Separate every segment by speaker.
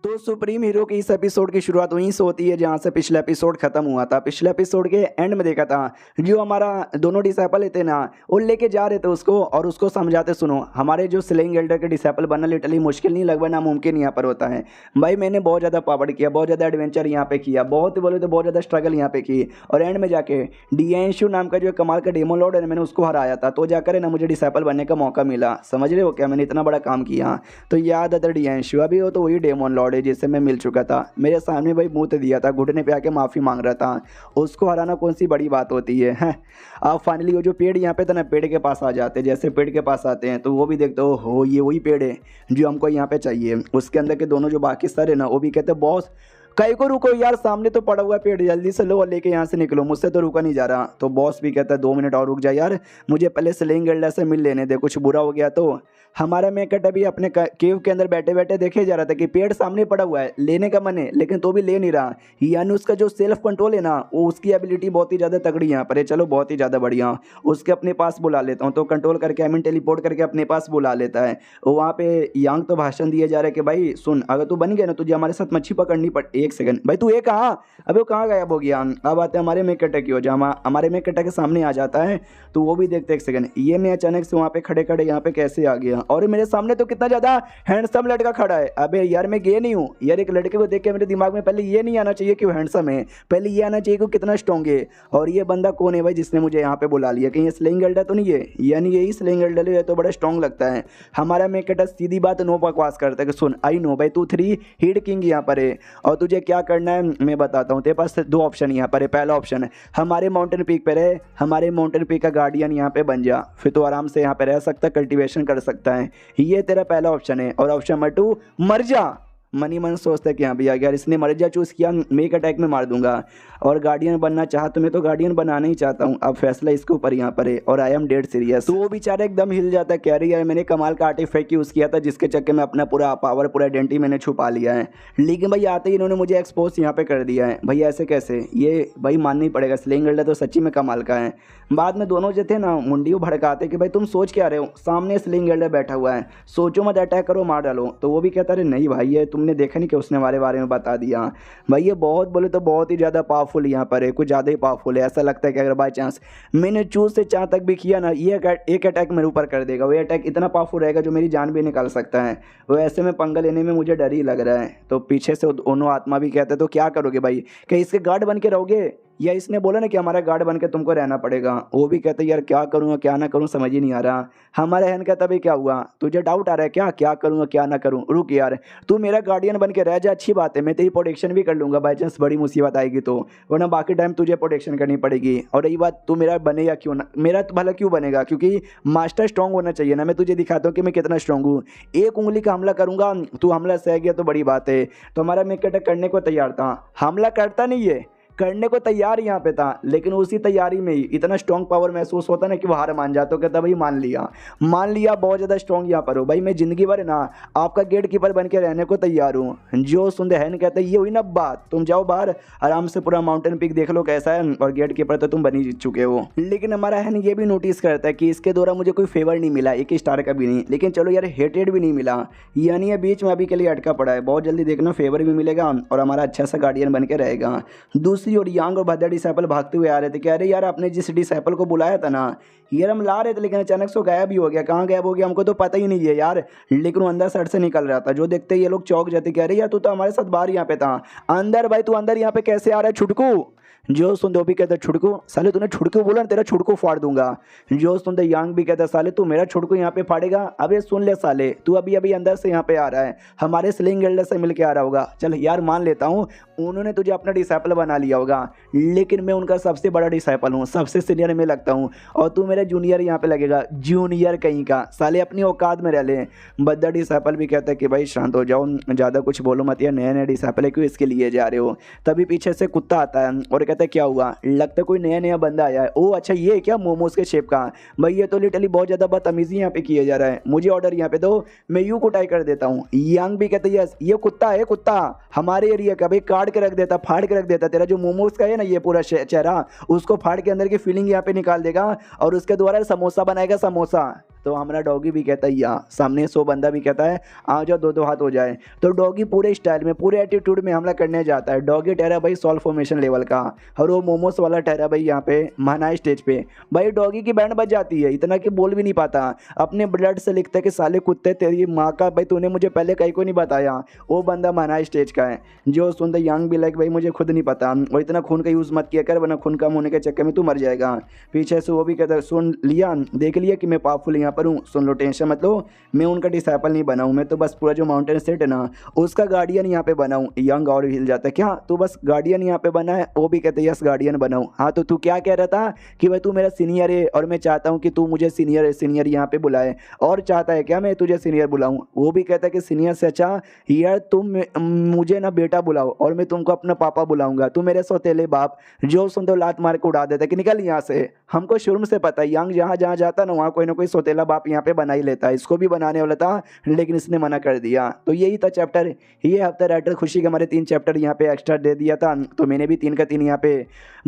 Speaker 1: तो supreme hero की इस एपिसोड की शुरुआत वहीं से होती है जहां से पिछला एपिसोड खत्म हुआ था। पिछले एपिसोड के एंड में देखा था जो हमारा दोनों डिसाइपल थे ना, वो लेके जा रहे थे उसको और उसको समझाते, सुनो हमारे जो स्लेइंग एल्डर के डिसाइपल बनना लिटरली मुश्किल नहीं, लगभग नामुमकिन यहाँ पर होता है। भाई मैंने बहुत ज़्यादा पापड़ किया, बहुत ज़्यादा एडवेंचर यहाँ पे किया, बहुत बोले तो बहुत ज़्यादा स्ट्रगल यहाँ पे की, और एंड में जाके डियांशु नाम का जो कमाल का डेमो लॉर्ड है, मैंने उसको हराया था, तो जाकर ना मुझे डिसाइपल बनने का मौका मिला। समझ रहे हो क्या, मैंने इतना बड़ा काम किया। तो याद आता डियांशु, अभी वो तो वही डेमोन लॉर्ड है जिससे मैं मिल चुका था। मेरे सामने भाई मुंह दिया था, घुटने पे आके माफ़ी मांग रहा था। उसको हराना कौन सी बड़ी बात होती है, हैं। अब फाइनली वो जो पेड़ यहाँ पे था ना, पेड़ के पास आ जाते, जैसे पेड़ के पास आते हैं तो वो भी देखते हो ये वही पेड़ है जो हमको यहाँ पे चाहिए। उसके अंदर के दोनों जो बाकी सर है ना, वो भी कहते बॉस कई को रुको यार, सामने तो पड़ा हुआ है पेड़, जल्दी से लो और लेके यहाँ से निकलो, मुझसे तो रुका नहीं जा रहा। तो बॉस भी कहता है 2 मिनट और रुक जा यार, मुझे पहले स्लेइंग एल्डर से मिल लेने दे, कुछ बुरा हो गया तो। हमारा मेकट अभी अपने केव के अंदर बैठे बैठे देखे जा रहा था कि पेड़ सामने पड़ा हुआ है, लेने का मन है लेकिन तो भी ले नहीं रहा। यानी उसका जो सेल्फ कंट्रोल है ना, वो उसकी एबिलिटी बहुत ही ज़्यादा तगड़ी यहाँ पर है। चलो बहुत ही ज़्यादा बढ़िया, उसके अपने पास बुला लेता हूँ, तो कंट्रोल करके आई मीन टेलीपोर्ट करके अपने पास बुला लेता है। वहाँ पे यांग तो भाषण दिए जा रहा है कि भाई सुन, अगर तू बन गया ना, तुझे हमारे साथ मच्छी पकड़नी पड़। एक सेकंड भाई, तू ये कहाँ, अबे वो कहाँ गायब हो गया। अब आते हैं हमारे मेकटा की वजह, हमारे मेकटा के सामने आ जाता है, तो वो भी देखते एक सेकंड, ये मैं अचानक से वहाँ पे खड़े खड़े यहाँ पे कैसे आ गया, और मेरे सामने तो कितना ज़्यादा हैंडसम लड़का खड़ा है। अबे यार मैं गे नहीं हूँ यार, एक लड़के को देख के मेरे दिमाग में पहले ये नहीं आना चाहिए कि वो हैंडसम है, पहले ये आना चाहिए कि वो कितना स्ट्रॉन्ग है। और ये बंदा कौन है भाई जिसने मुझे यहाँ पे बुला लिया, कहीं ये स्लेइंग एल्डर तो नहीं है, यानी यही स्लेइंग एल्डर है, तो बड़ा स्ट्रॉन्ग लगता है। हमारा मेकटा सीधी बात नो बकवास करता है कि सुन आई नो भाई, तू 3 हीड किंग यहाँ पर है और तुझे क्या करना है मैं बताता हूँ। तेरे पास 2 ऑप्शन यहाँ पर है। पहला ऑप्शन है हमारे माउंटेन पीक पर है, हमारे माउंटेन पीक का गार्डियन यहाँ पे बन जा, फिर तो आराम से यहाँ पे रह सकता, कल्टीवेशन कर सकता है, ये तेरा पहला ऑप्शन है। और ऑप्शन नंबर 2, मर जा। मनी मन सोचता है कि हाँ भैया अगर इसने मर जा चूज़ किया, मेक अटैक में मार दूंगा। और गार्डियन बनना चाहा तो मैं तो गार्डियन बनाना ही चाहता हूँ, अब फैसला इसके ऊपर यहाँ पर है, और आई एम डेड सीरियस। तो वो बेचारा एकदम हिल जाता है, कह रही है मैंने कमाल का आर्टिफैक्ट यूज़ किया था जिसके चक्कर में अपना पूरा पावर, पूरा आइडेंटिटी मैंने छुपा लिया है, लेकिन भाई आते ही इन्होंने मुझे एक्सपोज यहाँ पे कर दिया है। भाई ऐसे कैसे, ये भाई मानना ही पड़ेगा, स्लेइंग एल्डर तो सच्ची में कमाल का है। बाद में दोनों जो थे ना मुंडी भड़काते कि भाई तुम सोच क्या रहे हो, सामने स्लेइंग एल्डर बैठा हुआ है, सोचो मत, अटैक करो मार डालो। तो वो भी कहता रहे नहीं भाई ये तुमने देखा नहीं कि उसने हमारे बारे में बता दिया। भाई ये बहुत बोले तो बहुत ही ज़्यादा पावरफुल यहाँ पर है, कुछ ज़्यादा ही पावरफुल है। ऐसा लगता है कि अगर बाई चांस मैंने चूज से चाह तक भी किया ना, ये एक अटैक मेरे ऊपर कर देगा, वो अटैक इतना पावरफुल रहेगा जो मेरी जान भी निकाल सकता है। वो ऐसे में पंगा लेने में मुझे डर ही लग रहा है। तो पीछे से दोनों आत्मा भी कहते तो क्या करोगे भाई, क्या इसके गार्ड बन के रहोगे, या इसने बोला ना कि हमारा गार्ड बन के तुमको रहना पड़ेगा। वो भी कहते यार क्या करूँगा क्या ना करूँ समझ ही नहीं आ रहा। हमारा बहन कहता भाई क्या हुआ, तुझे डाउट आ रहा है क्या, क्या करूँगा क्या ना करूँ, रुक यार तू मेरा गार्डियन बन के रह जा, अच्छी बात है, मैं तेरी प्रोटेक्शन भी कर लूँगा बाई चांस बड़ी मुसीबत आएगी तो, वरना बाकी टाइम तुझे प्रोटेक्शन करनी पड़ेगी। और रही बात तू मेरा बने या क्यों ना, मेरा तो भला क्यों बनेगा, क्योंकि मास्टर स्ट्रॉन्ग होना चाहिए ना, मैं तुझे दिखाता हूँ कि मैं कितना स्ट्रॉन्ग हूँ। एक उंगली का हमला करूँगा, तू हमला सह गया तो बड़ी बात है। तो हमारा मेक अटैक करने को तैयार था, हमला करता नहीं है, करने को तैयार यहाँ पे था, लेकिन उसी तैयारी में ही इतना स्ट्रॉन्ग पावर महसूस होता ना कि वो हार मान जाता, तो कहता भाई मान लिया बहुत ज़्यादा स्ट्रॉन्ग यहाँ पर हो भाई, मैं ज़िंदगी भर है ना आपका गेट कीपर बन के रहने को तैयार हूँ। जो सुनते हैं कहते ये हुई ना बात, तुम जाओ बाहर आराम से पूरा माउंटेन पीक देख लो कैसा है, और गेट कीपर तो तुम बन ही चुके हो। लेकिन हमारा है ये भी नोटिस करता है कि इसके द्वारा मुझे कोई फेवर नहीं मिला, 1 स्टार का भी नहीं, लेकिन चलो यार हेटेड भी नहीं मिला, यानी ये बीच में अभी के लिए अटका पड़ा है। बहुत जल्दी देखना फेवर भी मिलेगा और हमारा अच्छा सा गार्डियन बन के रहेगा। दूसरी ओर यांग और भद्दा डिसाइपल भागते हुए आ रहे थे, कह रहे यार आपने जिस डिसाइपल को बुलाया था ना यार हम ला रहे थे, लेकिन अचानक से गायब ही हो गया, कहाँ गायब हो गया हमको तो पता ही नहीं है यार, लेकिन वो अंदर साइड से निकल रहा था। जो देखते ही ये लोग चौंक जाते, कह रहे यार तू तो हमारे साथ बाहर यहाँ पे था, अंदर भाई तू अंदर यहाँ पे कैसे आ रहा है छुटकू। जो सुनते वो भी कहता छुड़कू, साले तूने छुड़कू बोला ना तेरा छुड़कू फाड़ दूंगा। जो सुनते यांग भी कहता साले तू मेरा छुड़कू यहाँ पे फाड़ेगा, अबे सुन ले साले तू अभी अभी अंदर से यहाँ पे आ रहा है, हमारे स्लेइंग एल्डर से मिल के आ रहा होगा, चल यार मान लेता हूँ उन्होंने तुझे अपना डिसाइपल बना लिया होगा, लेकिन मैं उनका सबसे बड़ा डिसाइपल हूँ, सबसे सीनियर में लगता हूँ, और तू मेरा जूनियर यहाँ पे लगेगा, जूनियर कहीं का, साले अपनी औकात में रह ले। बद्दा डिसाइपल भी कहता है कि भाई शांत हो जाओ, ज़्यादा कुछ बोलो मत, या नए नए डिसाइपल है क्यों इसके लिए जा रहे हो। तभी पीछे से कुत्ता आता है और कहता है क्या हुआ, लगता है कोई नया बंदा आया है, ओ अच्छा ये क्या मोमोज के शेप का, भाई ये तो लिटरली बहुत ज़्यादा बदतमीजी यहाँ पे किया जा रहा है, मुझे ऑर्डर यहाँ पे दो, मैं यूँ कुटाई कर देता हूँ। यांग भी कहते यस ये कुत्ता है, कुत्ता हमारे एरिया का, भाई काट के रख देता, फाड़ के रख देता, तेरा जो मोमोज का है ना ये पूरा चेहरा उसको फाड़ के अंदर की फीलिंग यहाँ पे निकाल देगा और उसके द्वारा समोसा बनाएगा, समोसा तो हमारा डॉगी भी कहता है या, सामने सो बंदा भी कहता है आ जाओ, दो दो हाथ हो जाए। तो डॉगी पूरे स्टाइल में, पूरे एटीट्यूड में हमला करने जाता है। डॉगी ठहरा भाई सॉल्व फॉर्मेशन लेवल का, और वो मोमोस वाला ठहरा भाई यहाँ पे महानाई स्टेज पे। भाई डॉगी की बैंड बज जाती है, इतना कि बोल भी नहीं पाता, अपने ब्लड से लिखता है कि साले कुत्ते तेरी माँ का, भाई तूने मुझे पहले कहीं को नहीं बताया। वो बंदा महानाई स्टेज का है, जो सुनते यंग भी लाइक भाई मुझे खुद नहीं पता, और इतना खून का यूज़ मत किया कर वरना खून कम होने के चक्कर में तू मर जाएगा। पीछे से वो भी कहता है सुन लिया, देख लिया कि मैं पावरफुल यहाँ पर हूँ, सुन लो टेंशन मत लो, मैं उनका डिसाइपल नहीं बना हूँ, मैं तो बस पूरा जो माउंटेन सेट है ना उसका गार्डियन यहाँ पे बना हूँ। यंग और हिल जाता है, क्या तू बस गार्डियन यहाँ पे बना है? वो भी कहते हैं यस गार्डियन बना हूँ। हाँ तो तू क्या कह रहा था कि भाई तू मेरा सीनियर है और मैं चाहता हूँ कि तू मुझे सीनियर सीनियर यहाँ पे बुलाए, और चाहता है क्या मैं तुझे सीनियर बुलाऊँ? वो भी कहता है कि सीनियर से अच्छा यार तुम मुझे ना बेटा बुलाओ और मैं तुमको अपना पापा बुलाऊंगा, तू मेरे सौतेले बाप। जो सुनते लात मार के उड़ा देता है कि निकल यहाँ से। हमको शुरू से पता है यंग जहाँ जहाँ जाता ना वहाँ कोई ना कोई सौतेला बाप यहाँ पे बना ही लेता है। इसको भी बनाने वाला था लेकिन इसने मना कर दिया। तो यही था चैप्टर। ये हफ्ता राइटर खुशी के हमारे 3 चैप्टर यहाँ पे एक्स्ट्रा दे दिया था, तो मैंने भी 3 का 3 यहाँ पे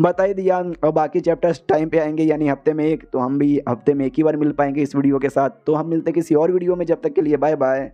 Speaker 1: बता ही दिया। और बाकी चैप्टर्स टाइम पे आएंगे, यानी हफ्ते में एक, तो हम भी हफ्ते में एक ही बार मिल पाएंगे इस वीडियो के साथ। तो हम मिलते किसी और वीडियो में, जब तक के लिए बाय बाय।